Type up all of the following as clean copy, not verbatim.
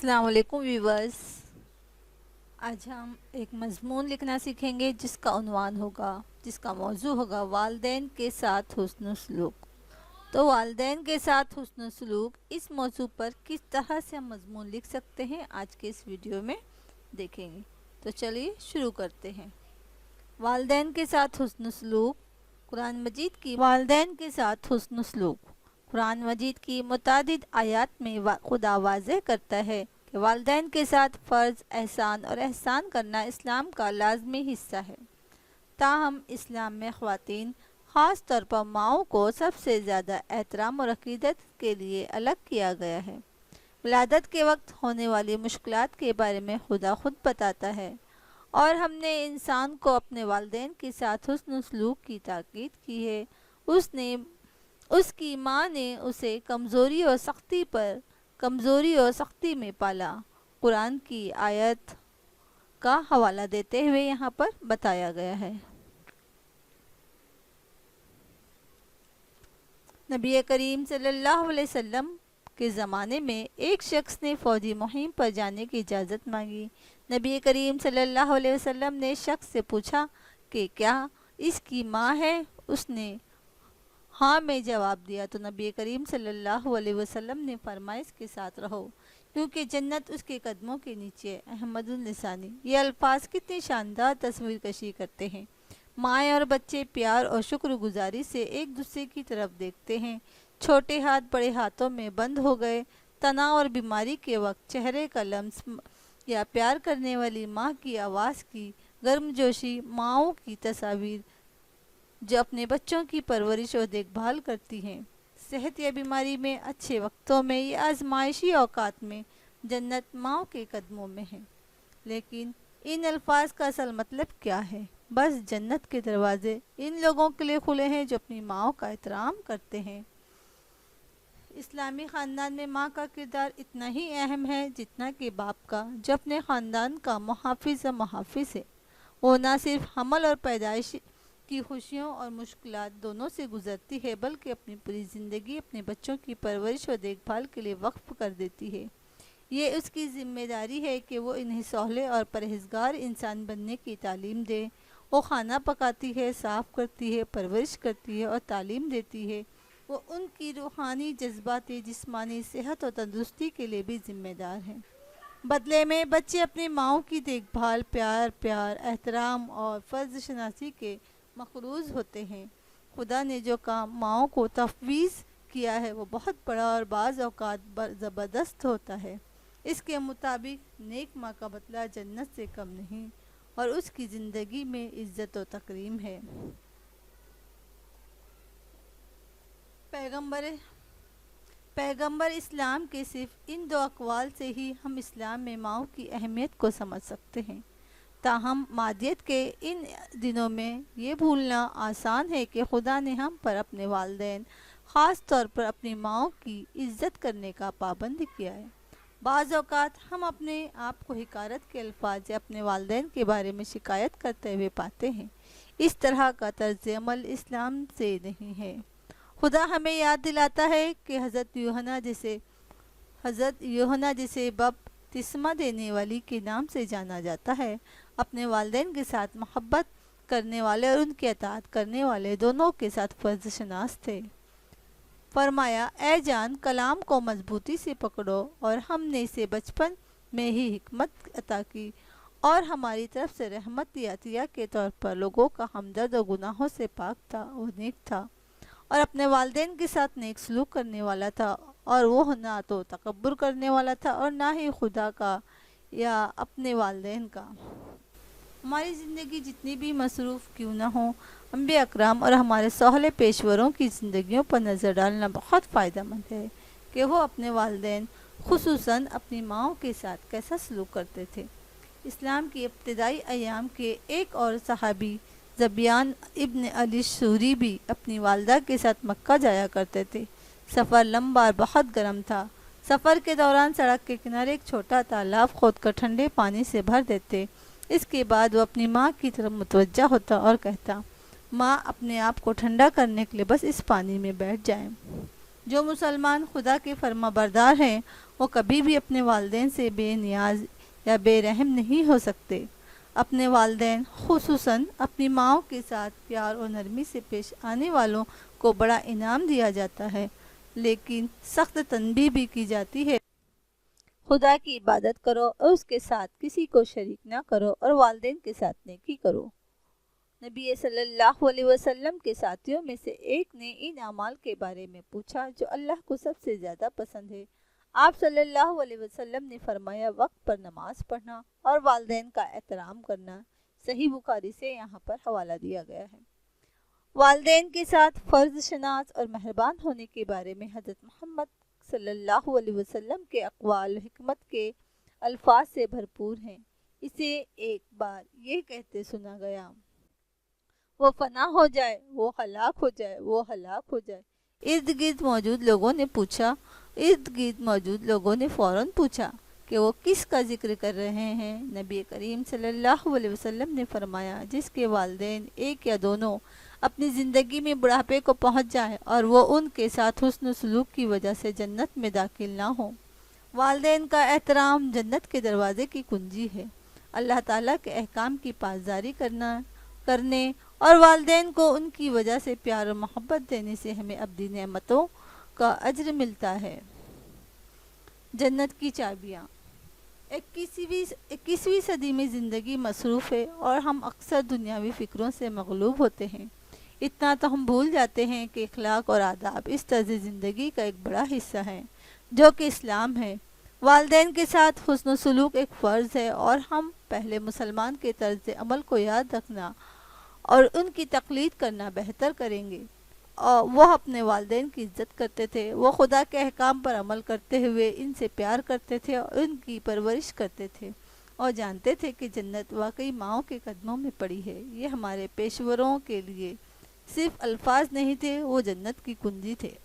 अस्सलाम वालेकुम व्यूवर्स। आज हम एक मज़मून लिखना सीखेंगे जिसका मौजू होगा वालिदैन के साथ हुस्न सलूक। तो वालिदैन के साथ हुस्न सलूक इस मौजू पर किस तरह से हम मज़मून लिख सकते हैं आज के इस वीडियो में देखेंगे। तो चलिए शुरू करते हैं। वालिदैन के साथ हुस्न सलूक कुरान मजीद की वालिदैन के साथ हुस्न सलूक कुरान मजीद की मुतादिद आयात में खुदा वाज़ेह करता है कि वालिदैन के साथ फ़र्ज़ एहसान और एहसान करना इस्लाम का लाज़मी हिस्सा है। ताहम इस्लाम में ख़वातीन ख़ास तौर पर माओं को सबसे ज़्यादा एहतराम और अक़ीदत के लिए अलग किया गया है। विलादत के वक्त होने वाली मुश्किलात के बारे में खुदा खुद बताता है और हमने इंसान को अपने वालिदैन के साथ हुस्न सलूक की ताकीद की है। उसकी माँ ने उसे कमज़ोरी और सख्ती में पाला। कुरान की आयत का हवाला देते हुए यहाँ पर बताया गया है। नबी करीम सल्लल्लाहु अलैहि वसल्लम के ज़माने में एक शख्स ने फ़ौजी मुहिम पर जाने की इजाज़त मांगी। नबी करीम सल्लल्लाहु अलैहि वसल्लम ने शख्स से पूछा कि क्या इसकी माँ है? उसने हाँ में जवाब दिया तो नबी करीम सल्लल्लाहु अलैहि वसल्लम ने फरमाया इसके साथ रहो क्योंकि जन्नत उसके कदमों के नीचे। अहमदुल लिसानी। ये अल्फाज कितनी शानदार तस्वीर कशी करते हैं। माएँ और बच्चे प्यार और शुक्रगुजारी से एक दूसरे की तरफ देखते हैं। छोटे हाथ बड़े हाथों में बंद हो गए। तनाव और बीमारी के वक्त चेहरे का लम्स या प्यार करने वाली माँ की आवाज़ की गर्मजोशी, माँओं की तस्वीर जो अपने बच्चों की परवरिश और देखभाल करती हैं। सेहत या बीमारी में, अच्छे वक्तों में या आजमाइशी औकात में जन्नत माँ के कदमों में है। लेकिन इन अल्फाज का असल मतलब क्या है? बस जन्नत के दरवाजे इन लोगों के लिए खुले हैं जो अपनी माँ का एहतराम करते हैं। इस्लामी ख़ानदान में माँ का किरदार इतना ही अहम है जितना कि बाप का, जो अपने ख़ानदान का मुहाफ़िज़ है। वो न सिर्फ हमल और पैदाइश की खुशियों और मुश्किलात दोनों से गुजरती है बल्कि अपनी पूरी ज़िंदगी अपने बच्चों की परवरिश और देखभाल के लिए वक्फ कर देती है। ये उसकी ज़िम्मेदारी है कि वो इन्हें सहले और परहेज़गार इंसान बनने की तालीम दे। वो खाना पकाती है, साफ़ करती है, परवरिश करती है और तालीम देती है। वो उनकी रूहानी, जज्बाती, जिस्मानी सेहत और तंदुरुस्ती के लिए भी ज़िम्मेदार हैं। बदले में बच्चे अपनी माँओं की देखभाल, प्यार, एहतराम और फ़र्ज़ शनासी के मक़रूज़ होते हैं। खुदा ने जो काम माँओं को तफ़वीज़ किया है वो बहुत बड़ा और बाज़ औक़ात ज़बरदस्त होता है। इसके मुताबिक नेक माँ का बदला जन्नत से कम नहीं और उसकी ज़िंदगी में इज़्ज़त और तकरीम है। पैगंबर इस्लाम के सिर्फ इन दो अक़वाल से ही हम इस्लाम में माँओं की अहमियत को समझ सकते हैं। ताहम मादियत के इन दिनों में ये भूलना आसान है कि खुदा ने हम पर अपने वालिदैन, ख़ास तौर पर अपनी माँओं की इज़्ज़त करने का पाबंद किया है। बाज़ औक़ात हम अपने आप को हिकारत के अल्फाज या अपने वालिदैन के बारे में शिकायत करते हुए पाते हैं। इस तरह का तर्ज़ अमल इस्लाम से नहीं है। खुदा हमें याद दिलाता है कि हज़रत यूहन्ना जिसे बपतिस्मा देने वाली के नाम से जाना जाता है, अपने वालिदैन के साथ मोहब्बत करने वाले और उनकी अताअत करने वाले दोनों के साथ फ़र्ज़ शनास थे। फरमाया, ए जान, कलाम को मजबूती से पकड़ो और हमने इसे बचपन में ही हिकमत अता की और हमारी तरफ से रहमत अतिया के तौर पर लोगों का हमदर्द और गुनाहों से पाक था और नेक था और अपने वालिदैन के साथ नेक सलूक करने वाला था और वो ना तो तकब्बुर करने वाला था और ना ही खुदा का या अपने वालिदैन का। हमारी ज़िंदगी जितनी भी मसरूफ़ क्यों ना हो, अंबिया अकराम और हमारे सोहले पेशवरों की ज़िंदगियों पर नज़र डालना बहुत फ़ायदेमंद है कि वो अपने वालिदैन, खुसूसन अपनी माँओं के साथ कैसा सलूक करते थे। इस्लाम की इब्तिदाई अयाम के एक और सहाबी ज़बियान इब्न अली सूरी भी अपनी वालदा के साथ मक्का जाया करते थे। सफ़र लंबा और बहुत गर्म था। सफ़र के दौरान सड़क के किनारे एक छोटा तालाब खोदकर ठंडे पानी से भर देते। इसके बाद वो अपनी माँ की तरफ मुतवज्जा होता और कहता, माँ, अपने आप को ठंडा करने के लिए बस इस पानी में बैठ जाएं। جو مسلمان خدا کے فرما بردار ہیں وہ کبھی بھی اپنے والدین سے بے نیاز یا بے رحم نہیں ہو سکتے۔ اپنے والدین خصوصاً اپنی ماؤں کے ساتھ پیار اور نرمی سے پیش آنے والوں کو بڑا انعام دیا جاتا ہے، لیکن سخت تنبیہ بھی کی جاتی ہے۔ خدا کی عبادت کرو اور اس کے ساتھ کسی کو شریک نہ کرو اور والدین کے ساتھ نیکی کرو۔ نبی صلی اللہ علیہ وسلم کے ساتھیوں میں سے ایک نے ان اعمال کے بارے میں پوچھا جو اللہ کو سب سے زیادہ پسند ہے۔ آپ صلی اللہ علیہ وسلم نے فرمایا وقت پر نماز پڑھنا اور والدین کا احترام کرنا۔ صحیح بخاری سے یہاں پر حوالہ دیا گیا ہے۔ والدین کے ساتھ فرض شناس اور مہربان ہونے کے بارے میں حضرت محمد صلی اللہ علیہ وسلم کے اقوال حکمت کے الفاظ سے بھرپور ہیں۔ اسے ایک بار یہ کہتے سنا گیا، وہ فنا ہو جائے، وہ ہلاک ہو جائے، وہ ہلاک ہو جائے۔ ارد گرد موجود لوگوں نے فوراً پوچھا کہ وہ کس کا ذکر کر رہے ہیں؟ نبی کریم صلی اللہ علیہ وسلم نے فرمایا جس کے والدین ایک یا دونوں اپنی زندگی میں بڑھاپے کو پہنچ جائیں اور وہ ان کے ساتھ حسن سلوک کی وجہ سے جنت میں داخل نہ ہوں۔ والدین کا احترام جنت کے دروازے کی کنجی ہے۔ اللہ تعالیٰ کے احکام کی پاسداری کرنے اور والدین کو ان کی وجہ سے پیار و محبت دینے سے ہمیں اپنی نعمتوں کا اجر ملتا ہے۔ جنت کی چابیاں۔ 21ویں صدی میں زندگی مصروف ہے اور ہم اکثر دنیاوی فکروں سے مغلوب ہوتے ہیں۔ اتنا تو ہم بھول جاتے ہیں کہ اخلاق اور آداب اس طرز زندگی کا ایک بڑا حصہ ہے جو کہ اسلام ہے۔ والدین کے ساتھ حسن و سلوک ایک فرض ہے اور ہم پہلے مسلمان کے طرز عمل کو یاد رکھنا اور ان کی تقلید کرنا بہتر کریں گے۔ وہ اپنے والدین کی عزت کرتے تھے، وہ خدا کے احکام پر عمل کرتے ہوئے ان سے پیار کرتے تھے اور ان کی پرورش کرتے تھے اور جانتے تھے کہ جنت واقعی ماؤں کے قدموں میں پڑی ہے۔ یہ ہمارے پیشوروں کے لیے صرف الفاظ نہیں تھے، وہ جنت کی کنجی تھے۔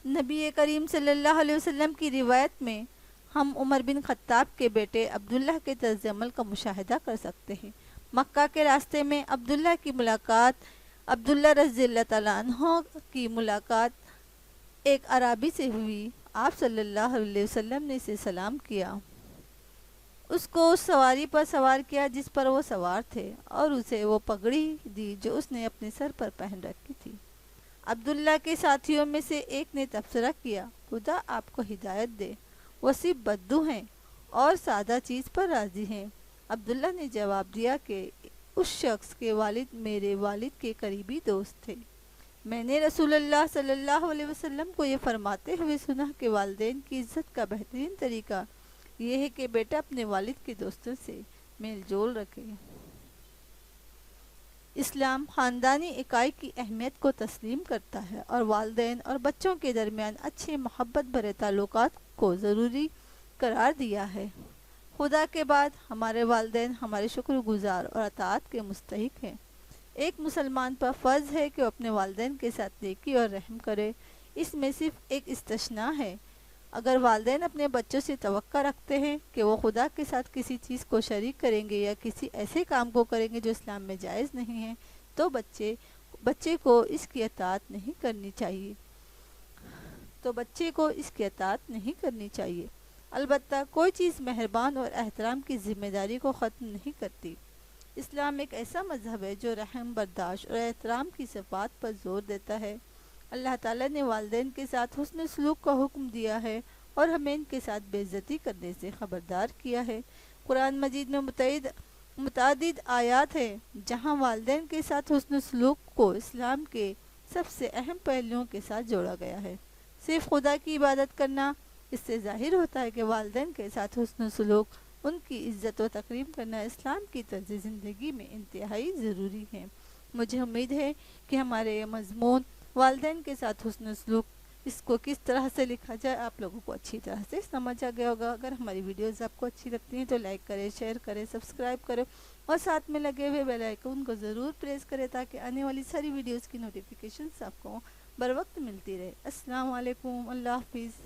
نبی کریم صلی اللہ علیہ وسلم کی روایت میں ہم عمر بن خطاب کے بیٹے عبداللہ کے طرز عمل کا مشاہدہ کر سکتے ہیں۔ مکہ کے راستے میں عبداللہ رضی اللہ تعالیٰ عنہ کی ملاقات ایک عرابی سے ہوئی۔ آپ صلی اللہ علیہ وسلم نے اسے سلام کیا، اس کو اس سواری پر سوار کیا جس پر وہ سوار تھے اور اسے وہ پگڑی دی جو اس نے اپنے سر پر پہن رکھی تھی۔ عبداللہ کے ساتھیوں میں سے ایک نے تبصرہ کیا، خدا آپ کو ہدایت دے، وہ صرف بدو ہیں اور سادہ چیز پر راضی ہیں۔ عبداللہ نے جواب دیا کہ اس شخص کے والد میرے والد کے قریبی دوست تھے۔ میں نے رسول اللہ صلی اللہ علیہ وسلم کو یہ فرماتے ہوئے سنا کہ والدین کی عزت کا بہترین طریقہ یہ ہے کہ بیٹا اپنے والد کے دوستوں سے میل جول رکھے۔ اسلام خاندانی اکائی کی اہمیت کو تسلیم کرتا ہے اور والدین اور بچوں کے درمیان اچھے محبت بھرے تعلقات کو ضروری قرار دیا ہے۔ خدا کے بعد ہمارے والدین ہمارے شکر گزار اور اطاعت کے مستحق ہیں۔ ایک مسلمان پر فرض ہے کہ وہ اپنے والدین کے ساتھ نیکی اور رحم کرے۔ اس میں صرف ایک استثناء ہے، اگر والدین اپنے بچوں سے توقع رکھتے ہیں کہ وہ خدا کے ساتھ کسی چیز کو شریک کریں گے یا کسی ایسے کام کو کریں گے جو اسلام میں جائز نہیں ہے تو بچے کو اس کی اطاعت نہیں کرنی چاہیے۔ البتہ کوئی چیز مہربان اور احترام کی ذمہ داری کو ختم نہیں کرتی۔ اسلام ایک ایسا مذہب ہے جو رحم، برداشت اور احترام کی صفات پر زور دیتا ہے۔ اللہ تعالیٰ نے والدین کے ساتھ حسن سلوک کا حکم دیا ہے اور ہمیں ان کے ساتھ بے عزتی کرنے سے خبردار کیا ہے۔ قرآن مجید میں متعدد آیات ہیں جہاں والدین کے ساتھ حسن سلوک کو اسلام کے سب سے اہم پہلوؤں کے ساتھ جوڑا گیا ہے۔ صرف خدا کی عبادت کرنا، اس سے ظاہر ہوتا ہے کہ والدین کے ساتھ حسن سلوک، ان کی عزت و تکریم کرنا اسلام کی طرز زندگی میں انتہائی ضروری ہے۔ مجھے امید ہے کہ ہمارے یہ مضمون والدین کے ساتھ حسن سلوک، اس کو کس طرح سے لکھا جائے آپ لوگوں کو اچھی طرح سے سمجھ آ گیا ہوگا۔ اگر ہماری ویڈیوز آپ کو اچھی لگتی ہیں تو لائک کریں، شیئر کریں، سبسکرائب کریں اور ساتھ میں لگے ہوئے بیل آئیکن کو ضرور پریس کریں تاکہ آنے والی ساری ویڈیوز کی نوٹیفیکیشنز آپ کو بر وقت ملتی رہے۔ السلام علیکم، اللہ حافظ۔